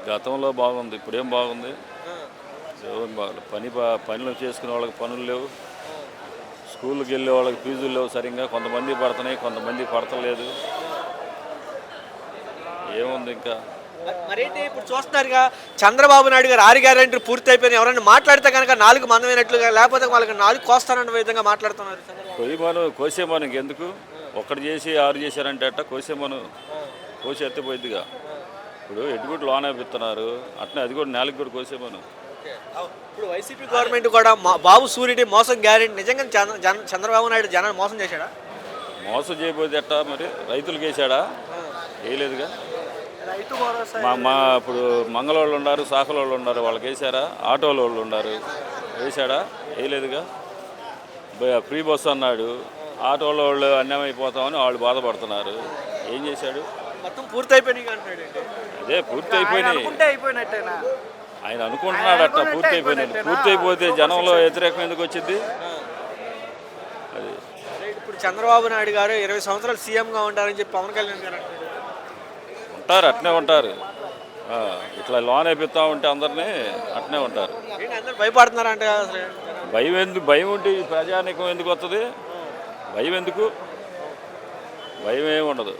గతంలో బాగుంది, ఇప్పుడేం బాగుంది? ఏం బాగలేదు. పనులు చేసుకునే వాళ్ళకి పనులు లేవు, స్కూల్కి వెళ్ళే వాళ్ళకి ఫీజులు లేవు సరిగ్గా. కొంతమంది పడుతున్నాయి, కొంతమంది పడతలేదు. ఏముంది ఇంకా? మరేంటి ఇప్పుడు చూస్తున్నారుగా, చంద్రబాబు నాయుడు గారు 6 గ్యారెంటీలు పూర్తి అయిపోయినాయి, ఎవరైనా మాట్లాడితే కనుక నాలుగు మందమైనట్లుగా, లేకపోతే వాళ్ళకి నాలుగు కోస్తానన్న విధంగా మాట్లాడుతున్నారు చంద్రబాబు. కోసేమను ఇంకెందుకు? ఒక్కటి చేసి 6 చేశారంటే అట్ట కోసేమను. కోసి ఎత్తిపోయిద్దిగా. ఇప్పుడు ఎడ్డుగుడ్లు లోన్ అయిపోతున్నారు, అట్నే అది కూడా నేలకు కూడా కోసేమను. ఇప్పుడు వైసీపీ గవర్నమెంట్ కూడా బాబు సూర్యుడి మోసం గ్యారెంటీ నిజంగా చంద్రబాబు నాయుడు జనాన్ని మోసం చేశాడా? మోసం చేయబోతే ఎట్టా మరి? రైతులకు వేసాడా? వేయలేదుగా. రైతు భరోసా మా ఇప్పుడు మంగళవాళ్ళు ఉన్నారు, సాకలోళ్ళు ఉన్నారు, వాళ్ళకి వేసారా? ఆటోల వాళ్ళు ఉన్నారు, వేసాడా? వేయలేదుగా. ఫ్రీ బస్సు అన్నాడు, ఆటోల వాళ్ళు అన్యాయం అయిపోతామని వాళ్ళు బాధపడుతున్నారు. ఏం చేశాడు? మొత్తం పూర్తి అయిపోయినాయి అంటున్నాడు. అదే పూర్తి అయిపోయినాయి. అయిపోయినట్టేనా? ఆయన అనుకుంటున్నాడు అట్ట పూర్తి అయిపోయినాయి. పూర్తి అయిపోతే జనంలో వ్యతిరేకం ఎందుకు వచ్చింది? అది ఇప్పుడు చంద్రబాబు నాయుడు గారు 20 సంవత్సరాలు సీఎంగా ఉంటారని చెప్పి పవన్ కళ్యాణ్ గారు అంటున్నారు. ఉంటారు, అట్నే ఉంటారు. ఇట్లా లోన్ అయిపోతా ఉంటే అందరినీ అట్నే ఉంటారు. అందరూ భయపడుతున్నారంట. భయం ఉంటే ఈ ప్రజానీకం ఎందుకు వస్తుంది? భయం ఎందుకు? భయం ఏమి ఉండదు.